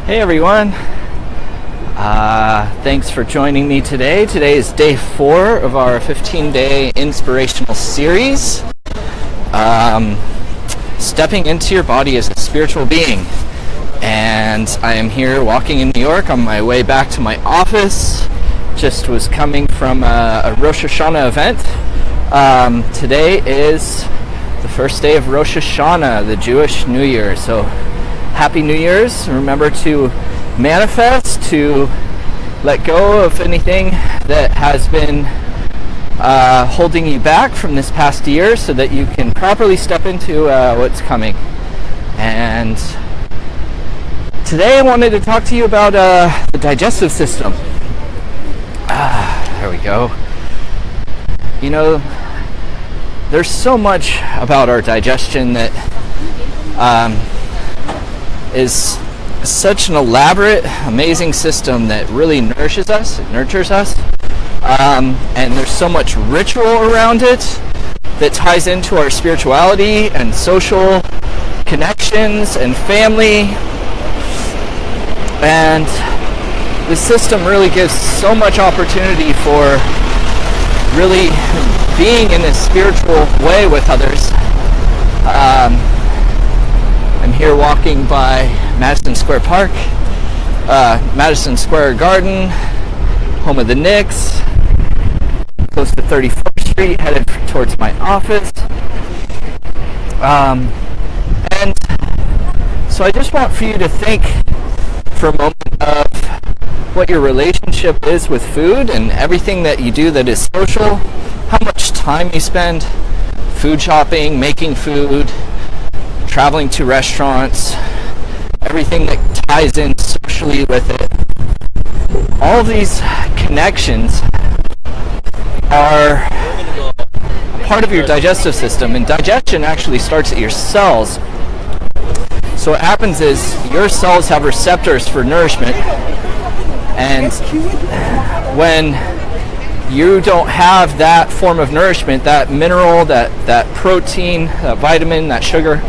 Hey everyone, thanks for joining me today. Today is day 4 of our 15-day Inspirational Series. Stepping into your body as a spiritual being. And I am here walking in New York on my way back to my office. Just was coming from a Rosh Hashanah event. Today is the first day of Rosh Hashanah, the Jewish New Year. So Happy New Year's. Remember to manifest, to let go of anything that has been holding you back from this past year so that you can properly step into what's coming. And today I wanted to talk to you about the digestive system. There we go. You know, there's so much about our digestion that is such an elaborate, amazing system that really nourishes us, it nurtures us, and there's so much ritual around it that ties into our spirituality and social connections and family, and the system really gives so much opportunity for really being in a spiritual way with others. I'm here walking by Madison Square Park, Madison Square Garden, home of the Knicks, close to 34th Street, headed towards my office. And so I just want for you to think for a moment of what your relationship is with food and everything that you do that is social, how much time you spend food shopping, making food, traveling to restaurants, everything that ties in socially with it. All of these connections are part of your digestive system, and digestion actually starts at your cells. So what happens is your cells have receptors for nourishment, and when you don't have that form of nourishment, that mineral, that protein, that vitamin, that sugar,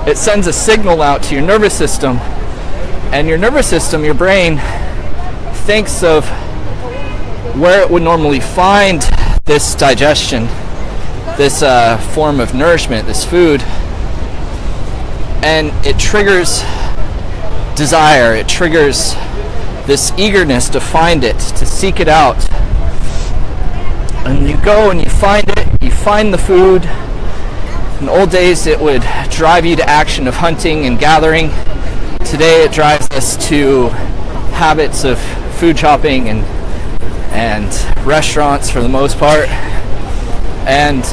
it sends a signal out to your nervous system, and your nervous system, your brain, thinks of where it would normally find this digestion, this form of nourishment, this food, and it triggers desire, it triggers this eagerness to find it, to seek it out. And you go and you find it, you find the food. In old days, it would drive you to action of hunting and gathering. Today, it drives us to habits of food shopping and restaurants for the most part. And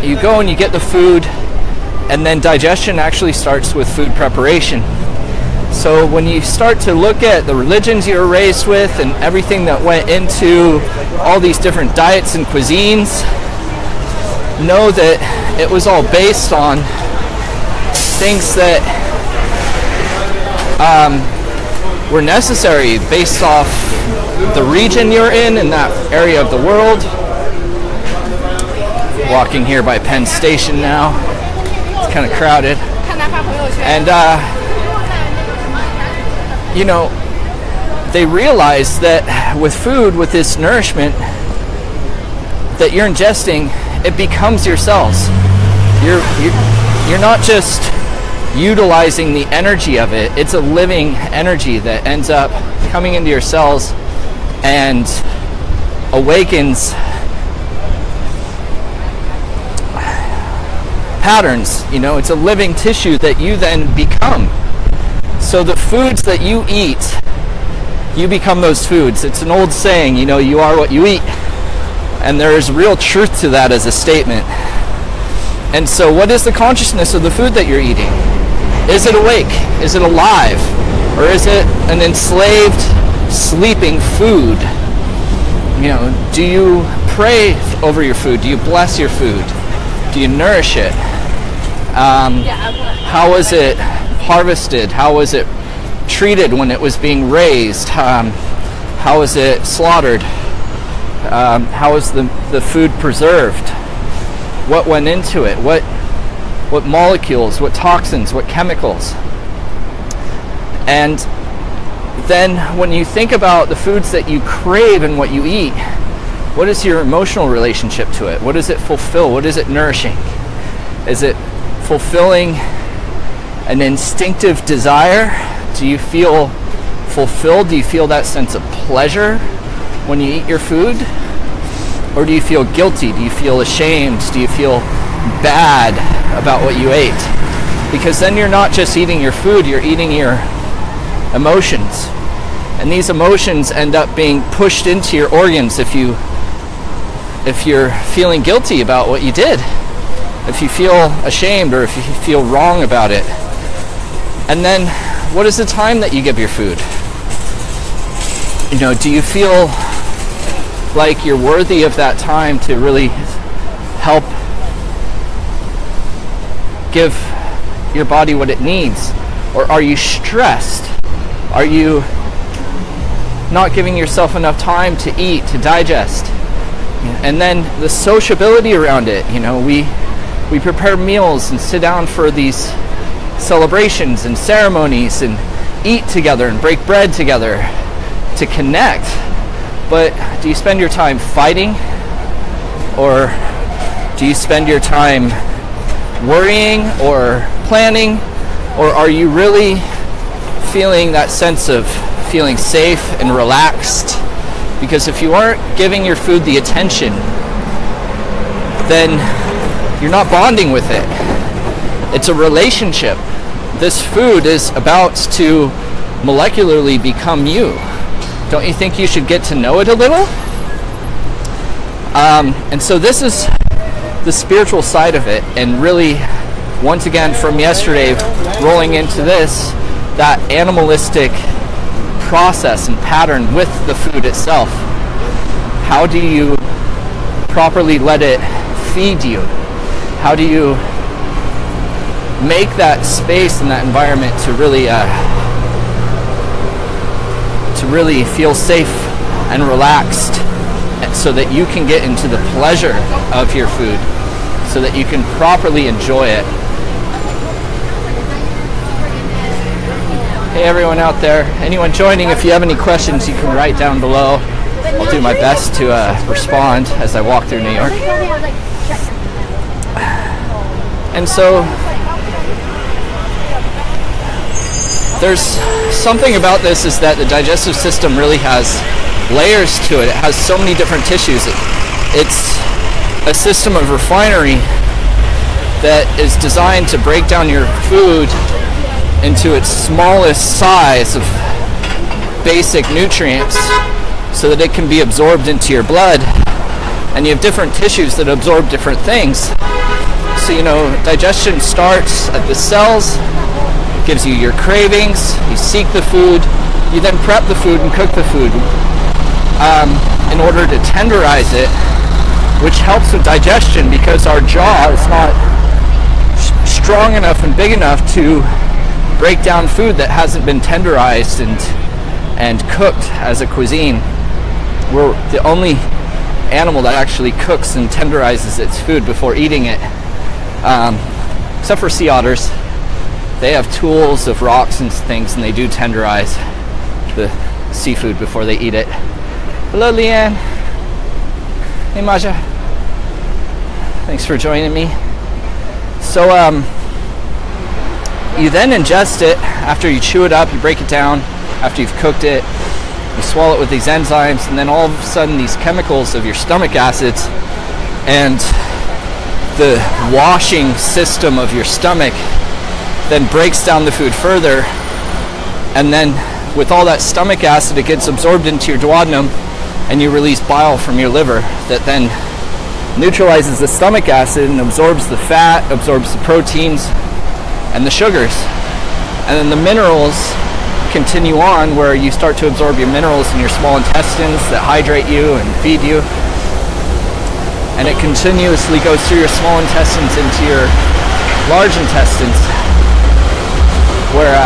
you go and you get the food, and then digestion actually starts with food preparation. So when you start to look at the religions you were raised with and everything that went into all these different diets and cuisines, know that it was all based on things that were necessary based off the region you're in that area of the world. Walking here by Penn Station now. It's kind of crowded. And you know, they realize that with food, with this nourishment that you're ingesting, it becomes your cells. You're not just utilizing the energy of it. It's a living energy that ends up coming into your cells and awakens patterns. You know, it's a living tissue that you then become. So the foods that you eat, you become those foods. It's an old saying, you know, you are what you eat. And there is real truth to that as a statement. And so what is the consciousness of the food that you're eating? Is it awake? Is it alive? Or is it an enslaved, sleeping food? You know, do you pray over your food? Do you bless your food? Do you nourish it? How was it harvested? How was it treated when it was being raised? How was it slaughtered? How was the food preserved? What went into it? What molecules? What toxins? What chemicals? And then when you think about the foods that you crave and what you eat, what is your emotional relationship to it? What does it fulfill? What is it nourishing? Is it fulfilling an instinctive desire? Do you feel fulfilled? Do you feel that sense of pleasure when you eat your food? Or do you feel guilty? Do you feel ashamed? Do you feel bad about what you ate? Because then you're not just eating your food, you're eating your emotions. And these emotions end up being pushed into your organs if you're feeling guilty about what you did, if you feel ashamed, or if you feel wrong about it. And then what is the time that you give your food? Do you feel like you're worthy of that time to really help give your body what it needs? Or are you stressed? Are you not giving yourself enough time to eat, to digest? And then the sociability around it. We prepare meals and sit down for these celebrations and ceremonies and eat together and break bread together to connect. But do you spend your time fighting? Or do you spend your time worrying or planning? Or are you really feeling that sense of feeling safe and relaxed? Because if you aren't giving your food the attention, then you're not bonding with it. It's a relationship. This food is about to molecularly become you. Don't you think you should get to know it a little? And so this is the spiritual side of it. And really, once again, from yesterday, rolling into this, that animalistic process and pattern with the food itself. How do you properly let it feed you? How do you make that space and that environment to really feel safe and relaxed, so that you can get into the pleasure of your food, so that you can properly enjoy it? Hey everyone out there, anyone joining, if you have any questions you can write down below. I'll do my best to respond as I walk through New York. And so there's something about this, is that the digestive system really has layers to it. It has so many different tissues. It's a system of refinery that is designed to break down your food into its smallest size of basic nutrients so that it can be absorbed into your blood. And you have different tissues that absorb different things. So, digestion starts at the cells, gives you your cravings, you seek the food, you then prep the food and cook the food in order to tenderize it, which helps with digestion because our jaw is not strong enough and big enough to break down food that hasn't been tenderized and cooked as a cuisine. We're the only animal that actually cooks and tenderizes its food before eating it, except for sea otters. They have tools of rocks and things, and they do tenderize the seafood before they eat it. Hello, Leanne. Hey, Maja. Thanks for joining me. So, you then ingest it. After you chew it up, you break it down. After you've cooked it, you swallow it with these enzymes, and then all of a sudden these chemicals of your stomach acids and the washing system of your stomach then breaks down the food further, and then with all that stomach acid it gets absorbed into your duodenum, and you release bile from your liver that then neutralizes the stomach acid and absorbs the fat, absorbs the proteins and the sugars. And then the minerals continue on, where you start to absorb your minerals in your small intestines that hydrate you and feed you. And it continuously goes through your small intestines into your large intestines, where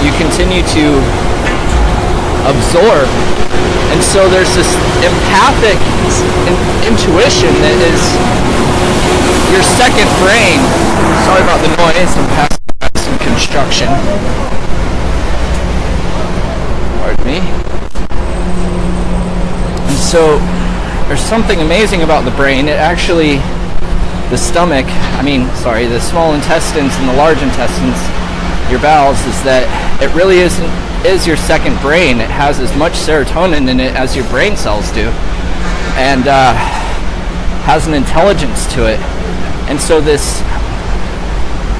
you continue to absorb. And so there's this empathic intuition that is your second brain. Sorry about the noise, I'm passing some construction. Pardon me. And so there's something amazing about the brain. It actually, the small intestines and the large intestines, your bowels, is that it really is your second brain. It has as much serotonin in it as your brain cells do, and has an intelligence to it. And so this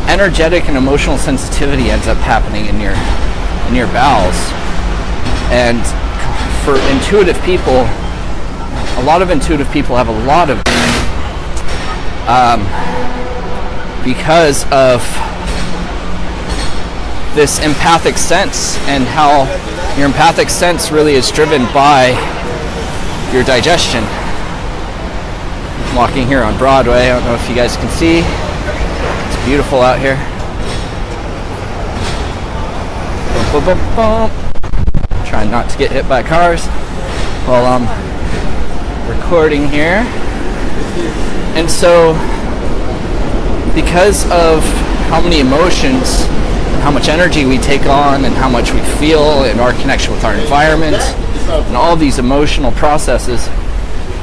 energetic and emotional sensitivity ends up happening in your bowels. And for intuitive people, a lot of intuitive people have a lot of because of this empathic sense, and how your empathic sense really is driven by your digestion. I'm walking here on Broadway. I don't know if you guys can see. It's beautiful out here. Boom, boom, boom, boom. Trying not to get hit by cars while I'm recording here. And so, because of how many emotions, how much energy we take on, and how much we feel, and our connection with our environment, and all these emotional processes,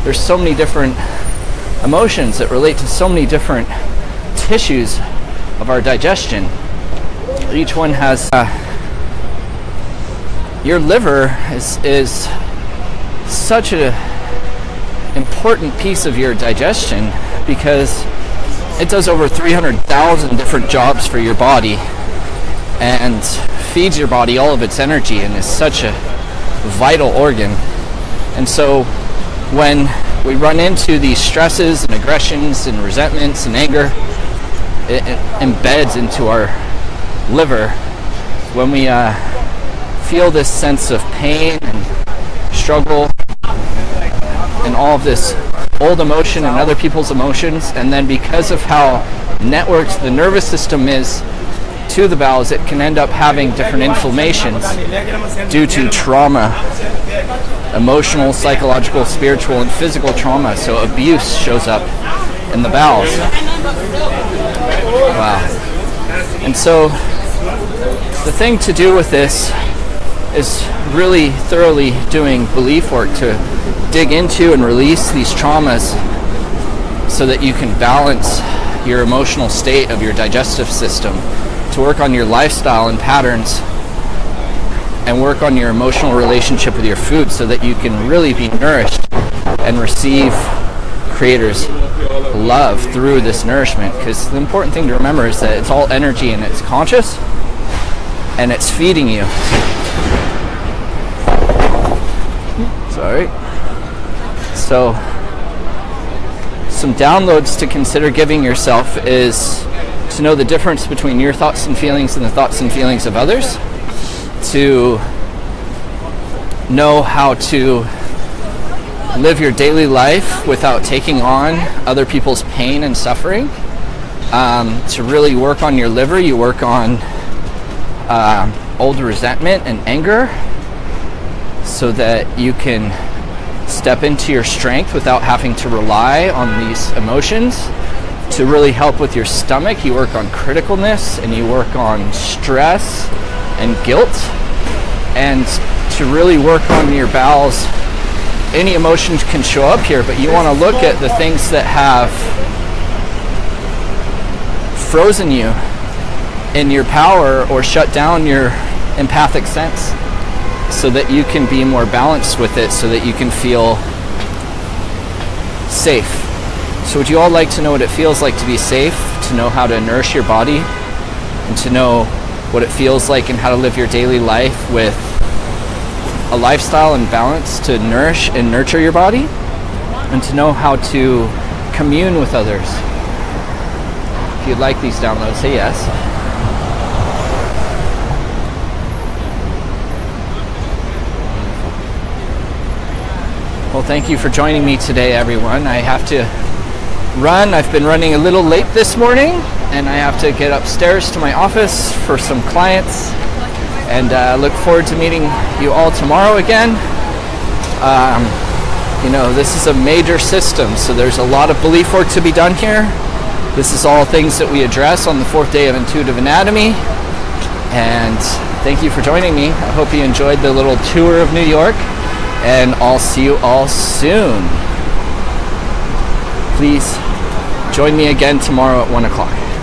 there's so many different emotions that relate to so many different tissues of our digestion. Each one has your liver is such a important piece of your digestion, because it does over 300,000 different jobs for your body and feeds your body all of its energy, and is such a vital organ. And so when we run into these stresses and aggressions and resentments and anger, it embeds into our liver. When we feel this sense of pain and struggle and all of this old emotion and other people's emotions, and then because of how networked the nervous system is to the bowels, it can end up having different inflammations due to trauma, emotional, psychological, spiritual, and physical trauma. So abuse shows up in the bowels. Wow. And so the thing to do with this is really thoroughly doing belief work to dig into and release these traumas so that you can balance your emotional state of your digestive system, to work on your lifestyle and patterns, and work on your emotional relationship with your food so that you can really be nourished and receive Creator's love through this nourishment. Because the important thing to remember is that it's all energy, and it's conscious, and it's feeding you. Sorry. So, some downloads to consider giving yourself is to know the difference between your thoughts and feelings and the thoughts and feelings of others, to know how to live your daily life without taking on other people's pain and suffering, to really work on your liver. You work on old resentment and anger so that you can step into your strength without having to rely on these emotions. To really help with your stomach, you work on criticalness, and you work on stress and guilt. And to really work on your bowels, any emotions can show up here, but you want to look at the things that have frozen you in your power or shut down your empathic sense, so that you can be more balanced with it, so that you can feel safe. So would you all like to know what it feels like to be safe, to know how to nourish your body, and to know what it feels like and how to live your daily life with a lifestyle and balance to nourish and nurture your body, and to know how to commune with others? If you'd like these downloads, say yes. Well, thank you for joining me today, everyone. I have to run. I've been running a little late this morning, and I have to get upstairs to my office for some clients, and look forward to meeting you all tomorrow again. This is a major system, so there's a lot of belief work to be done here. This is all things that we address on the 4th day of Intuitive Anatomy, And thank you for joining me. I hope you enjoyed the little tour of New York, and I'll see you all soon. Please join me again tomorrow at 1 o'clock.